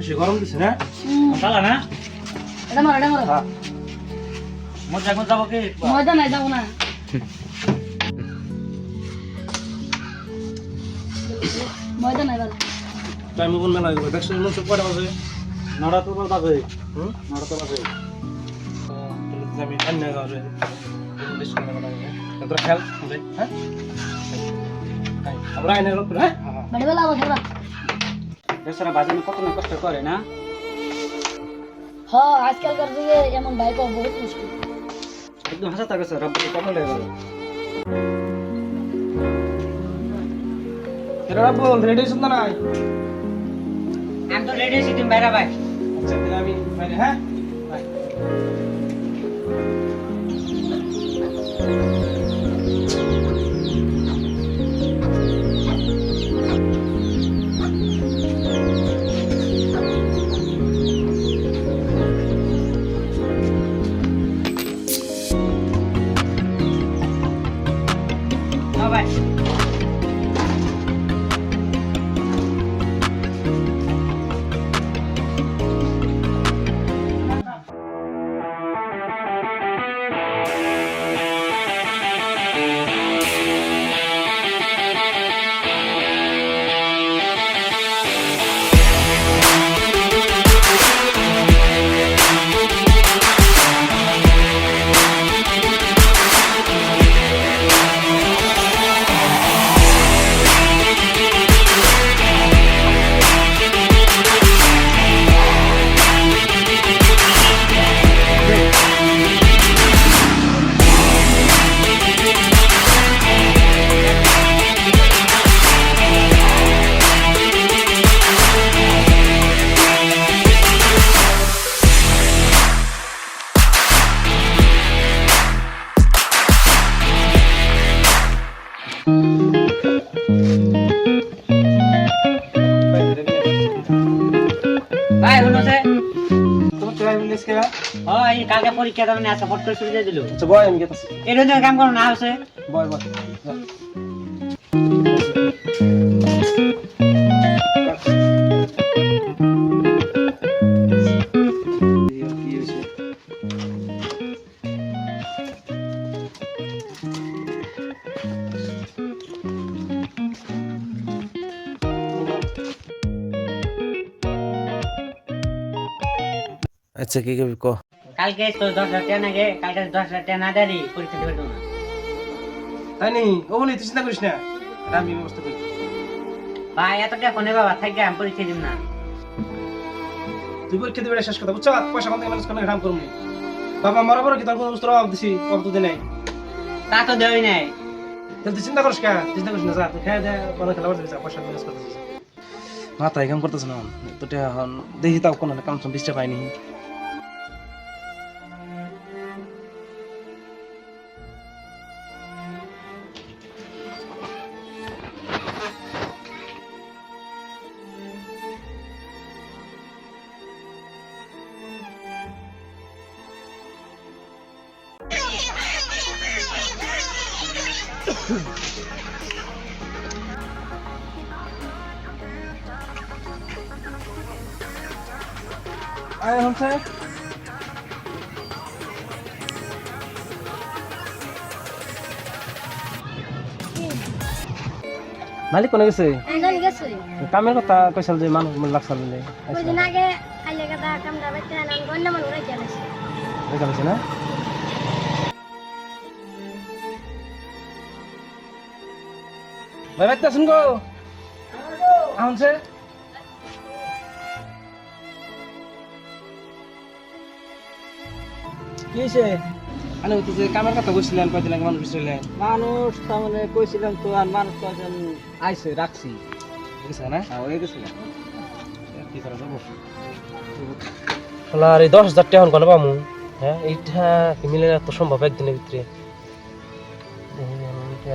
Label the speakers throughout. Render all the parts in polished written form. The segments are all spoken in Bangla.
Speaker 1: বেশি গরম দিছে না
Speaker 2: চালা না
Speaker 3: এটা মারো
Speaker 1: হ্যাঁ
Speaker 2: মজা এখন যাবো কি
Speaker 3: মজা নাই যাবো না মজা নাই বাবা
Speaker 1: টাইম কোন মেলা হইব দেখছ মন সব কয়টা বাজে
Speaker 2: নড়া তো বাজে
Speaker 1: নটা তো বাজে আমি এনে যাবে বেশ করে লাগবে তোরা খেল হবে হ্যাঁ আমরা এনে রক হ্যাঁ
Speaker 3: বড় বেলা আবার খেলবা
Speaker 2: বেচারা বাজানো কত না কষ্ট করে না
Speaker 3: হ্যাঁ আজকালকার যুগে এমন ভাই পাওয়া বহুত মুশকিল
Speaker 2: একদম হাসা থাকছে রব্বি কমল হয়ে গেল
Speaker 1: এরা বল রেডি শুনতা নাই
Speaker 2: আমি তো রেডি আছি তুমি বাইরে ভাই
Speaker 1: আচ্ছা তাহলে আমি বাইরে হ্যাঁ
Speaker 2: ভাই ভাই শুনছে
Speaker 1: তোমার ট্রাই মিলিস কে
Speaker 2: ওই কালকে পরীক্ষা দাও না আজকে ফট করে ছুটি দিয়ে দিল
Speaker 1: আচ্ছা বয় আমি গেতাছি
Speaker 2: এই রকম কাম করো না হচ্ছে
Speaker 1: বয় বয় আচ্ছা কি কবি ক
Speaker 2: কালকে তো 10,000 টাকা নাগে কালকে 10,000 টাকা না দেরি পরীক্ষা দিবে না
Speaker 1: তাই নি ওগুলি তুই চিন্তা করিস না এটা আমি ব্যবস্থা করি
Speaker 2: ভাই এত টাকা কোনে বাবা থাকি আমি পরীক্ষা দিব না
Speaker 1: তুই পরীক্ষা দিবে শেষ কথা বুঝছো পয়সা কম থেকে ম্যানেজ করে কাম করবি বাবা মারা বড় কি তোর কোনো বস্তু অভাব দিছি অভাব তো নাই
Speaker 2: তা তো দেওই নাই
Speaker 1: তাহলে তুই চিন্তা করিস কে চিন্তা করিস না যা তুই খেয়ে দে বড় খেলা বাড়তে পয়সা ম্যানেজ করতেছিস মাথায় কাম করতেছ না তো দেখি তাও কোনো কাম সব ডিস্টার্ব পাইনি আয় হচ্ছে মালিক কোনে গেছে
Speaker 3: জানি গেছে
Speaker 1: কামের কথা কইছাল যে মানুষ লাগছাল বলে
Speaker 3: ওই দিন আগে আইলে কথা কামটা বাইতে না গন্না মানুষ রাখি গেছে
Speaker 1: দেখা গেছে না ভাই বাইতে আসুন গো আনছে কি হইছে আনে ওই যে কামের কথা কইছিলেন কয়দিন আগে মানুষ কইছিলেন
Speaker 2: মানুষ তার মানে কইছিলাম তো আর মানুষ তো আইছে রাখছি
Speaker 1: গেছে না
Speaker 2: হয়ে গেছিল
Speaker 1: কি করা যাবো আর এই 10,000 টাকা কোন পামু হ্যাঁ এইটা কি মিলে তো সম্ভব একদিনের ভিতরে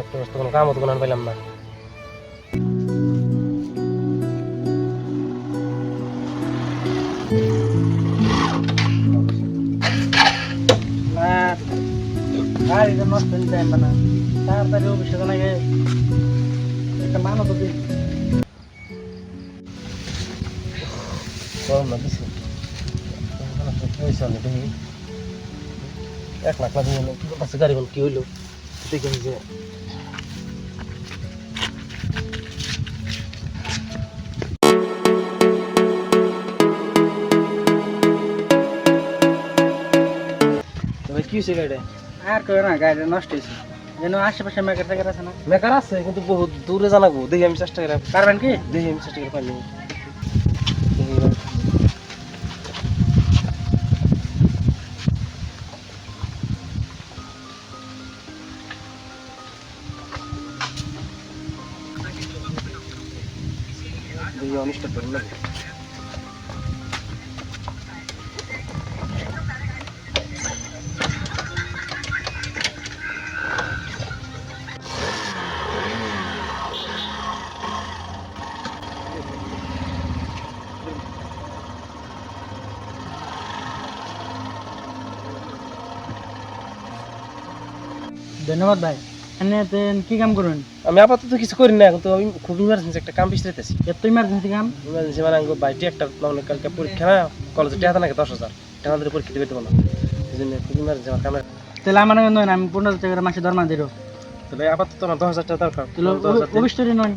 Speaker 1: একটা কোনো কামও তো কোনো পাইলাম না
Speaker 2: গাড়ি তো নষ্ট হয়ে যায় না তাড়াতাড়ি অফিসে লাগে একটা মানব তো
Speaker 1: গরম না দিছে পয়সা নেই 1 লাখ লাগে না কি করতেছে গাড়ি কোন কি হইলো দেখেন যে তবে কি হইছে গাড়িটা
Speaker 2: আর কই না গাড়ি নষ্ট হইছে যেন আশেপাশে মেকার টেকার আছে না
Speaker 1: মেকার আছে কিন্তু বহুত দূরে জানাবো দেখি আমি চেষ্টা করে
Speaker 2: পারবেন কি
Speaker 1: দেখি আমি চেষ্টা করে পাইনি দেখি অনিষ্ট করি না
Speaker 2: ধন্যবাদ ভাই এনে কি কাম করুন
Speaker 1: আমি আপাতত কিছু করি না কিন্তু আমি খুব ইমার্জেন্সি একটা কাম পিছতেছি
Speaker 2: এত ইমার্জেন্সি কাম
Speaker 1: ইমার্জেন্সি মানে আমি বাইটি একটা মানে কালকে পরীক্ষা না কলেজে টাকা নাকি 10,000 টাকা দিয়ে পরীক্ষা দিতে পারবো না এই জন্য খুব ইমার্জেন্সি আমার কামে
Speaker 2: তাহলে আমার নয় আমি 15,000 টাকা মাসে দরমা দিরো
Speaker 1: তাহলে আপাতত আমার 10,000 টাকা দরকার
Speaker 2: তাহলে অবশ্যই নয়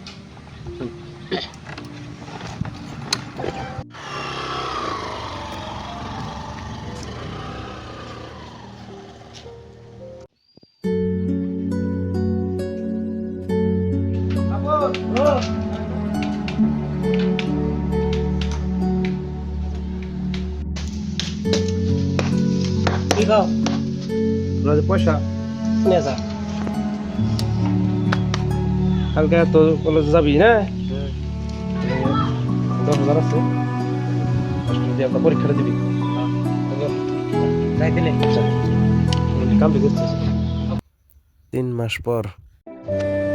Speaker 2: কি গাও
Speaker 1: পয়সা নিয়ে যা কালকে তো কলেজে যাবি না 10,000 আছে দিয়ে একটা পরীক্ষাটা দিবি
Speaker 2: যাই দিলে
Speaker 1: কাম করছিস 3 মাস পর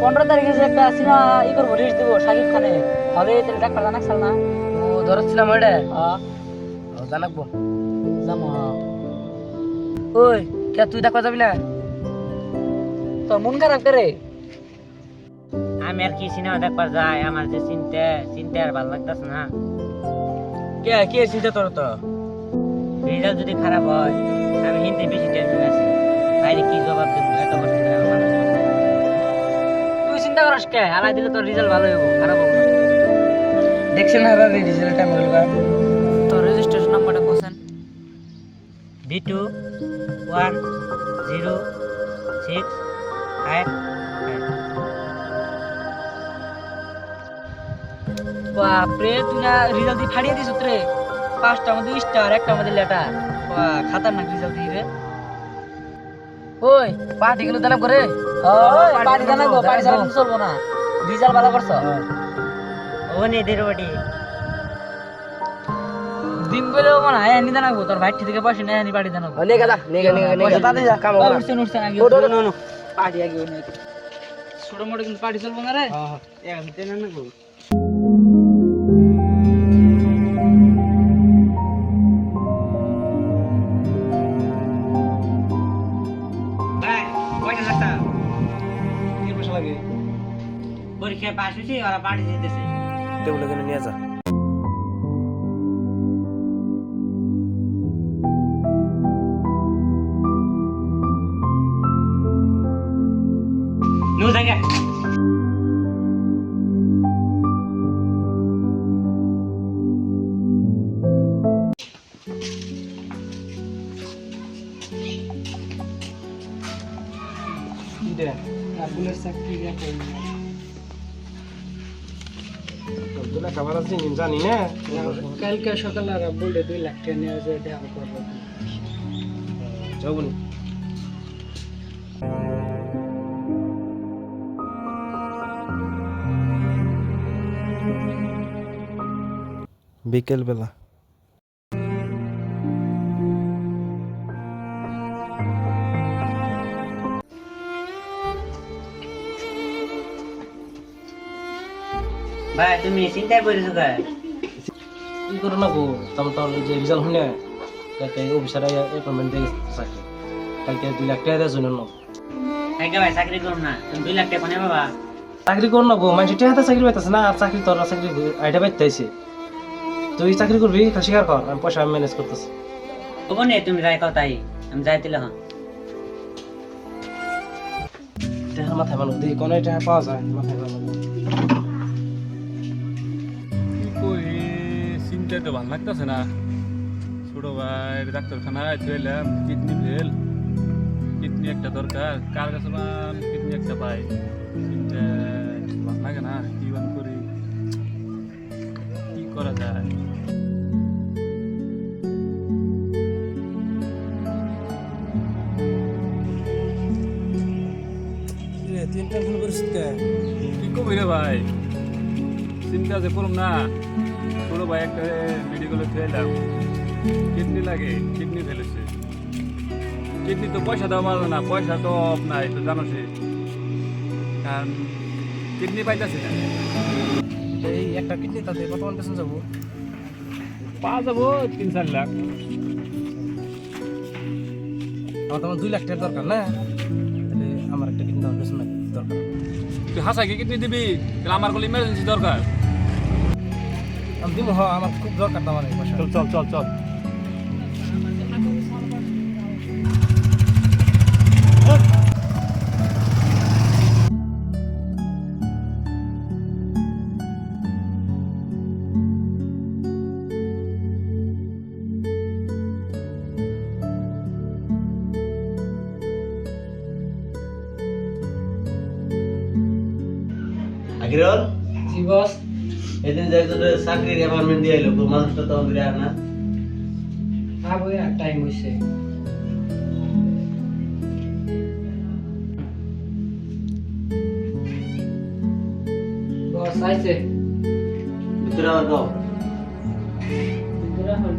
Speaker 2: 15 তারিখে যে একটা সিনেমা করবো রিলিজ দেবো শাকিব খানের হলে তাহলে ডাক্তার জানাকছাল না ও ধরছিলাম ওইটা জানাকবো যাবো ওই কে তুই দেখা যাবি না তোর মন খারাপ করে
Speaker 4: আমি আর কি সিনেমা দেখবার যাই আমার যে চিনতে আর ভালো লাগতেছে না
Speaker 2: কে কে চিন্তা তোর তো
Speaker 4: রেজাল্ট যদি খারাপ হয় আমি হিন্দি বেশি টেনশন আছি বাইরে কি জবাব দেবো এত কষ্ট করে আমার মানুষ করতে।
Speaker 2: তুই চিন্তা করিস কে আলাই দিলে তোর রেজাল্ট ভালো হইব খারাপ হবে দেখছেন হারা রেজাল্ট টাইম হলো তোর রেজিস্ট্রেশন নাম্বারটা কোসেন
Speaker 4: B210655
Speaker 2: বাপরে তুই না রেজাল্ট দিয়ে ফাড়িয়ে দিস রে 5টা মধ্যে স্টার একটা মধ্যে লেটার খাতারনাক রেজাল্ট দিয়ে রে ওই পার্টি গুলো দানা করে পার্টি দানা গো পার্টি ছাড়া কিন্তু চলবো না রেজাল্ট ভালো করছ
Speaker 4: ও নেদের ওটি
Speaker 2: দিন বলে মনে হয় এনি দানা গো তোর ভাই থেকে পয়সা নেই এনি পার্টি দানা গো নে গাদা নে পয়সা তাতে যা কাম হবে উঠছেন আগে নো পার্টি আগে ওই ছোট মোটো কিন্তু পার্টি চলবো না রে হ্যাঁ এখন তেনা না গো
Speaker 4: পরীক্ষায় পাশ হয়েছি ওরা পার্টি দিতেছে
Speaker 1: টেবিলে কিনে নিয়ে যা
Speaker 4: নো জায়গা
Speaker 2: পুলিশ চাকরি
Speaker 1: খাবার আছে জানি না
Speaker 2: কালকে সকালে আর বলে 2 লাখ টাকা নিয়ে যায় দেখা করবো
Speaker 1: যাবনি বিকেল বেলা
Speaker 4: ভাই তুমি চিন্তায় পড়েছো কে
Speaker 1: কি করো না গো তাহলে যে রেজাল্ট হয় না কালকে অফিসারে অ্যাপয়েন্টমেন্ট দিয়ে চাকরি কালকে 2 লাখ টাকা দেওয়ার জন্য
Speaker 4: আগে ভাই চাকরি করুন না তুমি 2 লাখ টাকা কোনে বাবা
Speaker 1: চাকরি করো না গো মানুষ টাকা চাকরি পাইতেছে না আর চাকরি তোর চাকরি আইটা পাইতেছে তুই চাকরি করবি তা স্বীকার কর, আমি পয়সা ম্যানেজ করতেছি।
Speaker 4: হবো নে তুমি যাই কথাই আমি যাই দিলে হ্যাঁ
Speaker 1: টাকার মাথায় মানুষ দিই কোনো টাকা পাওয়া যায় মাথায় মানুষ।
Speaker 5: কি করি চিন্তায় তো ভালো লাগতেছে না। ছোট ভাই ডাক্তারখানায় চলাম, কিডনি ফেল, কিডনি একটা দরকার, কার কাছে কিডনি একটা পাই, চিন্তা ভালো লাগে না। কি বান করি, কি করা যায়?
Speaker 1: তুই টেনশন করিস কে?
Speaker 5: কি কবি রে ভাই, চিন্তা যে করুম না। ছোট ভাই একটা মেডিকেলে চলাম, কিডনি লাগে, কিডনি ফেলেছে। কিডনি তো পয়সা দেওয়া মারবে না, পয়সা তো নাই তো জানোসই, কারণ কিডনি পাইতেছি না।
Speaker 1: এই একটা কিডনি তাতে কত পেছন যাবো?
Speaker 5: পাওয়া যাবো 3-4 লাখ।
Speaker 1: আমার তোমার 2 লাখ টাকার দরকার না, তাহলে আমার একটা কিডনি পেছন দরকার।
Speaker 5: তুই হাসাইকে কিডনি দিবি, তাহলে আমার কোনো ইমার্জেন্সি দরকার।
Speaker 1: আমি দিব, হ্যাঁ আমার খুব দরকার তো আমার এই পয়সা।
Speaker 5: চল চল চল চল।
Speaker 6: আকিরুল,
Speaker 2: জি বস।
Speaker 6: এদিন যে একজনের চাকরির অ্যাপয়েন্টমেন্ট দিয়ে এলো, মানুষটা তো আমাদের আর না।
Speaker 2: হ্যাঁ বইয়া টাইম হইছে। বস আইছে।
Speaker 6: ভিতরে আবার গাও।
Speaker 2: ভিতরে হল।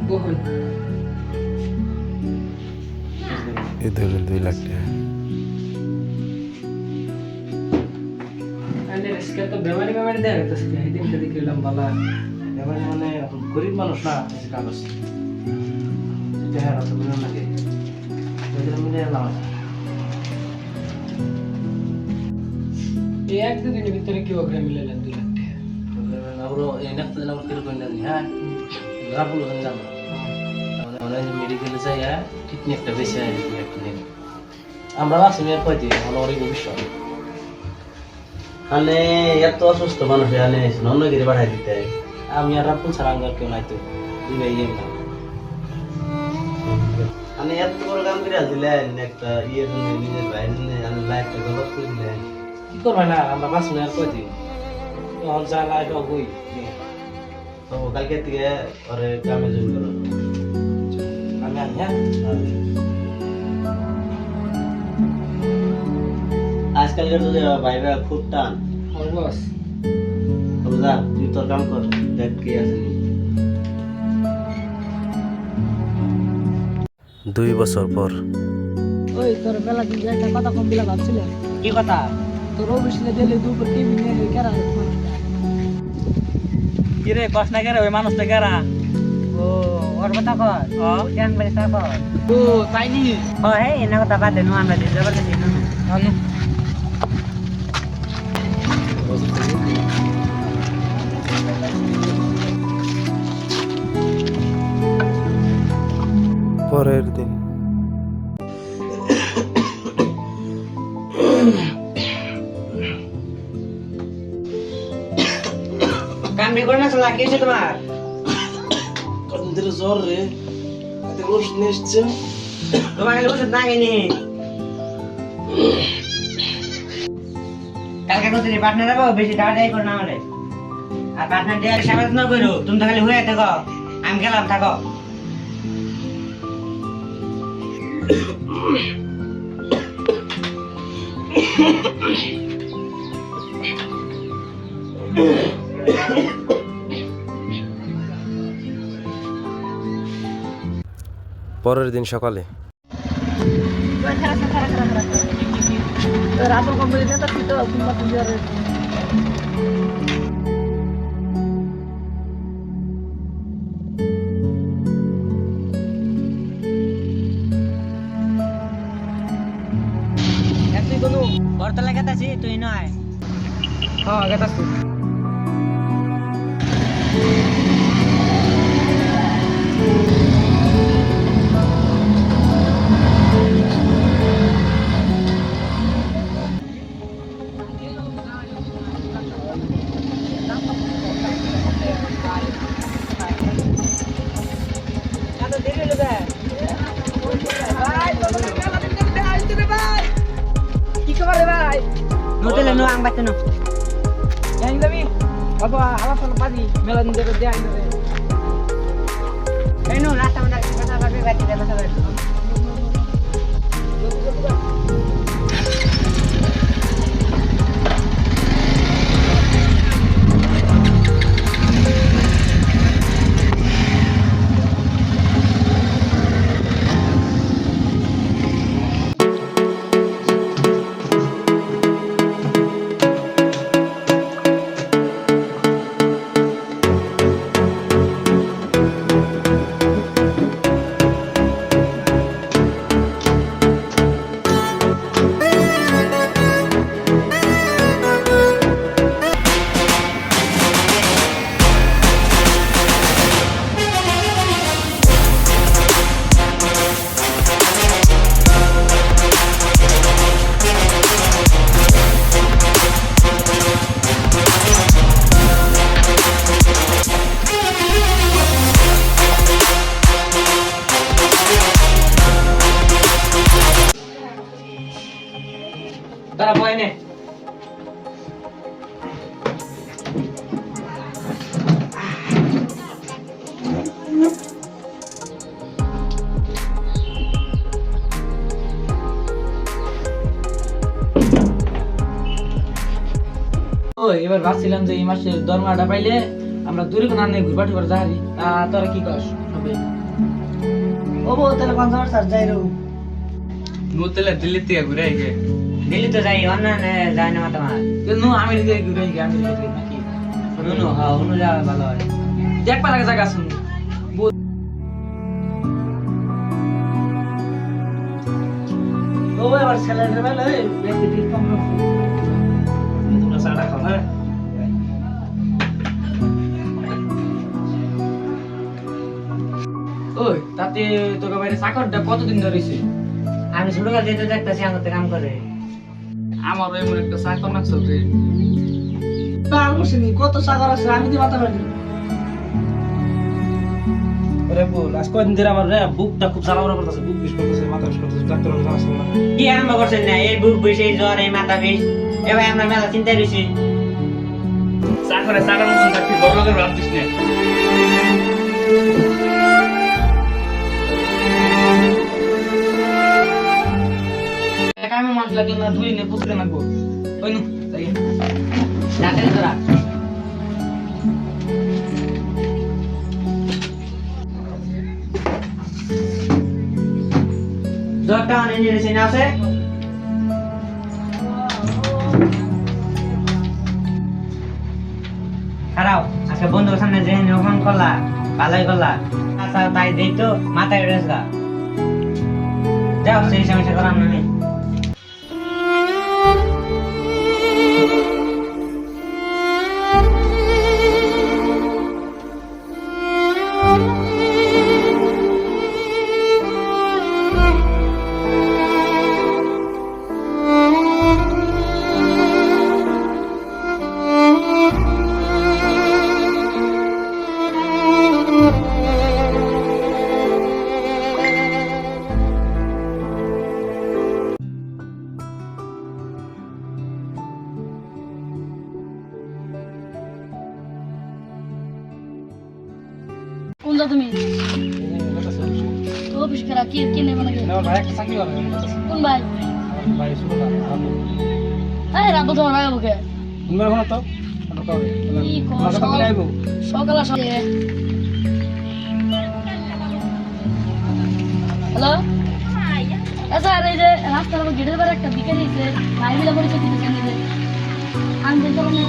Speaker 2: বহন।
Speaker 7: এই ধরেন 2 লাখ টাকা।
Speaker 2: আরে রিস্কে তো বেমারি দেয় তো সেদিন থেকে গেলাম বালা।
Speaker 1: এবার মানে এখন গরিব মানুষ না, এই যে কাগজ টাকা তো মিলন লাগে, ওইটা মিলে এলাম।
Speaker 2: এই এক দুদিনের ভিতরে কি ওখানে মিলালেন 2 লাখ টাকা।
Speaker 1: আমরা এই নাকতে না করতে কোন জানি, হ্যাঁ রাবুল হন জানো আমরা মেডিকেলে যাই, কিডনি একটা বেশি আছে কিডনি। আমরা আছি মেয়ের কয়দিন আমরা অনেক ভবিষ্যৎ
Speaker 6: মানে এত অসুস্থ মানুষ এখানে অন্য গিরে পাঠাই দিতে।
Speaker 1: আমি আর রাবুল ছাড়া আঙ্গার কেউ নাই তো, দুই ভাই না।
Speaker 6: মানে এত বড় কাম করে দিলেন, একটা ইয়ের জন্য নিজের ভাই লাইফটা গলত করে দিলেন।
Speaker 1: কি করবে না, আমরা বাঁচবো আর কয়দিন, তখন যা লাইফ হই।
Speaker 6: তো কালকে থেকে ওরে কামে জয়েন করো।
Speaker 1: আমি আনি, হ্যাঁ
Speaker 6: আজকালকার তো ভাইরা খুব টান।
Speaker 2: হ্যাঁ বস।
Speaker 6: তবে যা, তুই তোর কাম কর, দেখ কে আছে।
Speaker 7: 2 বছর পর
Speaker 2: ওই তোর বেলা দিন যে একটা কথা কম দিলা ভাবছিলে
Speaker 4: কি কথা
Speaker 2: তোর অফিসে দিলে দুপুর টিভি নিয়ে কেরা
Speaker 4: কি রে কষ্ট না কেরা ওই মানুষটা কেরা ও ওর কথা কর ও ধ্যান বাড়ি তা কর
Speaker 2: ও তাই নি
Speaker 4: ও হে এনা কথা বাদ দে নো আমরা দিন যাবার দিন না
Speaker 2: আনু
Speaker 7: পরের দিন
Speaker 4: কাম বি করে না চলা কি হচ্ছে তোমার
Speaker 1: কদিন ধরে জ্বর রে, এত ওষুধ নিয়ে এসছে।
Speaker 4: তোমার কাছে ওষুধ না কিনি কালকে কত দিন পার্টনার যাবো বেশি টাকা দেয় করে না আমারে আর পার্টনার দিয়ে সাবাস না করো তুমি তো খালি হয়ে থাকো আমি গেলাম থাকো
Speaker 7: পরের দিন সকালে
Speaker 2: রাত কোম্পানি নেতা ছিল কিংবা তুমি তনু
Speaker 4: বরতলা গেতাছি তুই নয়
Speaker 2: হ্যাঁ গেতাছি কি খবর রে ভাই
Speaker 4: নতেলে নো আং বাইতে নো
Speaker 2: জানি যাবি বাবা হালা ফালা পাজি মেলা দিন ধরে দেয় আইন
Speaker 4: এই নো রাস্তা মধ্যে কথা বলবি বাইতে কথা বলবি
Speaker 2: তারা ভয় নে ওই এবার ভাবছিলাম যে এই মাসের দরমাটা পাইলে আমরা দূরে কোনো আনে ঘুরবা টুরবা যাই তোরা কি কস হবে ও বউ তাহলে কনসার্ট স্যার যাই রো
Speaker 5: নতেলে দিল্লি থেকে ঘুরে আইগে
Speaker 4: দিল্লি তো যাই অন্য যায় না মাতা মার
Speaker 2: কিন্তু আমেরিকা ঘুরে গিয়ে আমেরিকা নাকি
Speaker 4: নুনু হ্যাঁ অন্য যাওয়া ভালো হয়
Speaker 2: দেখ পালা জায়গা শুন ও এবার স্যালারি বেলা বেশি দিন কম রাখো
Speaker 1: তোমরা চাটা খাও হ্যাঁ
Speaker 2: ওই তাতে তোকে বাইরে চাকরটা কতদিন ধরেছে
Speaker 4: আমি ছোটকাল যেতে দেখতেছি আমাদের কাম করে
Speaker 2: আমার এমন একটা চাকর না চলছে তার বসেনি কত চাকর আছে আমি তো মাথা পারি
Speaker 1: ওরে বল আজ কয়দিন ধরে আমার রে বুকটা খুব জ্বালা পোড়া করতেছে বুক বিষ করতেছে মাথা বিষ করতেছে ডাক্তার জানাস না
Speaker 4: কি আরম্ভ করছেন না এই বুক বসে এই জ্বর এই মাথা বিষ এবার আমরা মেলা চিন্তায় রয়েছি
Speaker 5: চাকরে চাকর মতন থাকবি বড় লোকের ভাবছিস না
Speaker 2: কামে মাছ লাগলে না ধুই নে পুষলে নাকবো ওই নু তাই
Speaker 4: ডাক্তার ধরা জ্বরটা অনেক নিয়েছে না আছে খারাপ আজকে বন্ধুর সামনে যে অপমান করলা ভালোই করলা আচ্ছা তাই দেই তো মাথায় রেস গা যাও সেই সমস্যা করাম না আমি
Speaker 3: কোন যা তুমি তো অফিস করা কি কি নেব লাগে
Speaker 1: না ভাই একটা চাকরি করে
Speaker 3: কোন ভাই
Speaker 1: ভাই শুনো না আমি
Speaker 3: এই রাখো তোমার ভাই ওকে
Speaker 1: তুমি এখন তো
Speaker 3: কি কো
Speaker 1: আমার কাছে আইবো
Speaker 3: সকাল আসে হ্যালো আচ্ছা আরে এই যে রাস্তার উপর গেটের বাইরে একটা বিকেল দিয়েছে ভাই মিলে পরিচয় দিতেছেন এই যে আনতে চলো না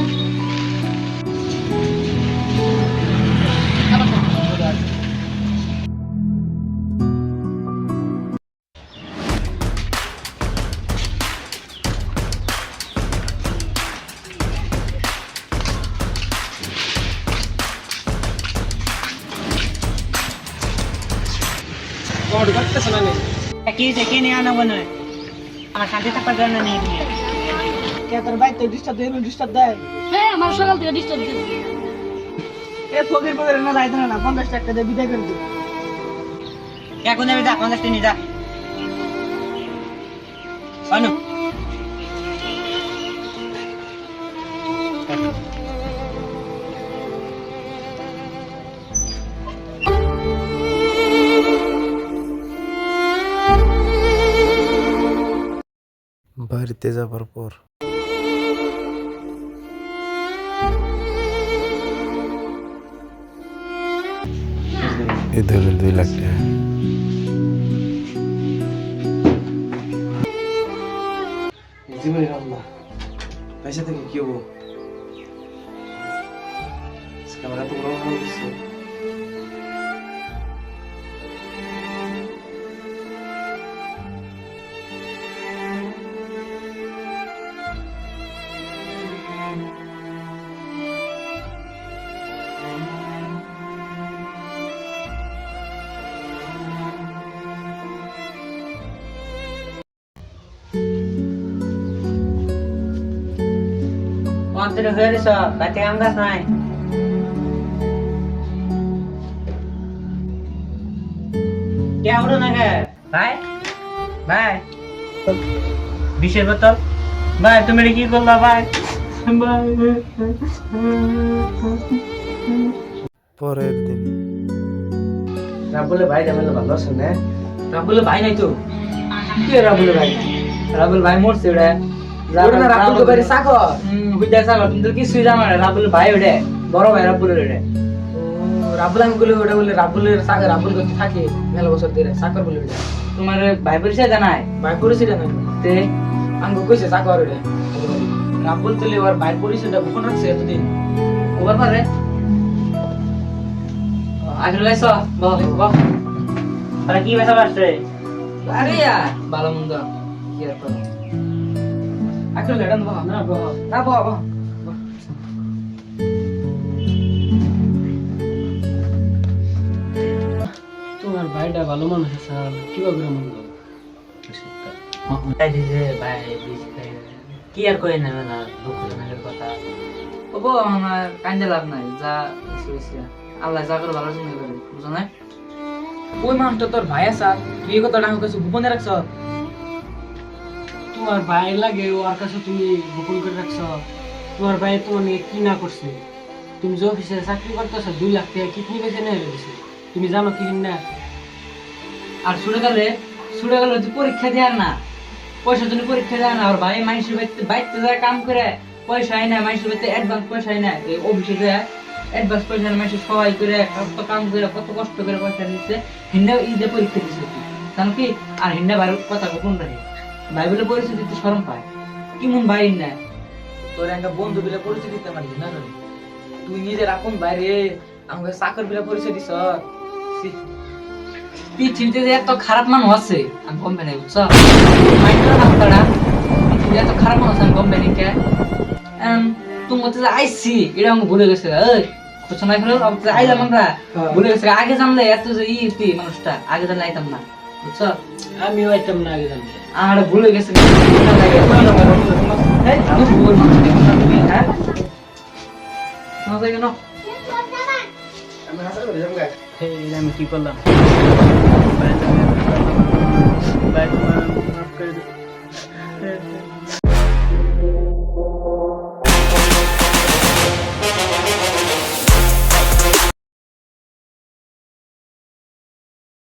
Speaker 4: কি হয়েছে কে নিয়ে আনা মনে হয় আমার শান্তি থাকবার জন্য নেই তুমি
Speaker 2: কে তোর বাইক তো ডিস্টার্ব দেয়
Speaker 3: হ্যাঁ আমার সকাল থেকে ডিস্টার্ব দিচ্ছে
Speaker 2: এ ফকির ফকির না যাইতে না 50 টাকা দিয়ে বিদায় করে দিই
Speaker 4: কে কোন যাবি যা 50 টাকা নিয়ে যা অনু
Speaker 7: বাড়িতে যাবার পর এই ধরেন 2 লাখ টাকা।
Speaker 1: জীবনে আল্লাহ পয়সা থেকে কি হবো ক্যামেরা তো বড় হয়ে গেছে
Speaker 4: অন্তরে হয়ে গেছ বাড়িতে কাম কাজ নাই কে উঠো না কে ভাই ভাই বিষের বোতল ভাই তুমি এটা কি করলা ভাই
Speaker 7: পরের দিন
Speaker 1: রাবুলে ভাই জামেলা ভালো আছে না
Speaker 2: রাবুল ভাই নাই তো কি রাবুল ভাই মরছে ওটা রাবুল ভাই সাকর বুঝা সাকর তুমি তো কি সুই জানো না রাবুল ভাই ওটা বড় ভাই রাবুলের ওটা রাবুল আমি বলে ওটা বলে রাবুলের সাকর রাবুল করতে থাকে মেলা বছর ধরে সাকর বলে ওটা তোমার ভাই পরিচয় জানাই ভাই পরিচয় জানাই তে আঙ্গু কইছে সাকর ওটা রাবুল তুলে ওর ভাই পরিচয়টা গোপন রাখছে এতদিন ওবার পারে আগে লাইছ বাহ বাহ
Speaker 4: আরে কি বেসা আসছে
Speaker 2: আরে ভালো মন্দ কি আর করো আগে লেডান বাহ না বাহ না বাহ বাহ তোমার ভাইটা ভালো মানুষ স্যার কিভাবে মন্দ
Speaker 4: তাই দিছে ভাই দিছে কি আর কই না না দুঃখজনকের কথা
Speaker 2: ওগো আমার কান্দে লাভ নাই যা হইছে আল্লাহ যা করে ভালো জন্য করে বুঝো না ওই মানুষটা তোর ভাই আছে তুই এই কথাটা আমার কাছে গোপনে রাখছ তোমার ভাই লাগে ওর কাছে তুমি গোপন করে রাখছ তোমার ভাই তোমার নিয়ে কি না করছে তুমি যে অফিসে চাকরি করতেছ 2 লাখ টাকা কিডনি বেচে নিয়ে গেছে তুমি জানো কি না আর ছুটে গেলে তুই পরীক্ষা দেয়ার না পয়সা তুমি পরীক্ষা দেয় না আর ভাই মানুষের বাইতে যায় কাম করে পয়সা আয় না মানুষের বাইতে অ্যাডভান্স পয়সা আয় না এই অফিসে যায় অ্যাডভান্স পয়সা মানুষের সবাই করে কত কাম করে কত কষ্ট করে পয়সা দিচ্ছে হিন্দা ঈদে পরীক্ষা দিচ্ছে জানো কি আর হিন্দা ভাইয়ের কথা গোপন রাখে ভাই বলে পরিচয় দিতে শরম পায় কেমন ভাই না তোর একটা বন্ধু বলে পরিচয় দিতে পারিস না তুই নিজের আপন বাইরে আমাকে চাকর বলে পরিচয় দিছ তুই চিনতে যে এত খারাপ মানুষ আছে আমি কমবে না বুঝছ মাইন্ডটা না তারা তুই এত খারাপ মানুষ আমি কমবে না কে তুমি মতে যে আইছি এটা আমাকে ভুলে গেছে এই কিছু নাই ফেলো আইলাম আমরা ভুলে গেছে আগে জানলে এত যে ইতি মানুষটা আগে জানলে আইতাম না বুঝছ আমিও আইতাম না আগে জানলে আর ভুলে গেছে আমি ভুল মানুষ তুমি হ্যাঁ কেন
Speaker 5: আমি কি করলাম ভাই তোমার মাফ করে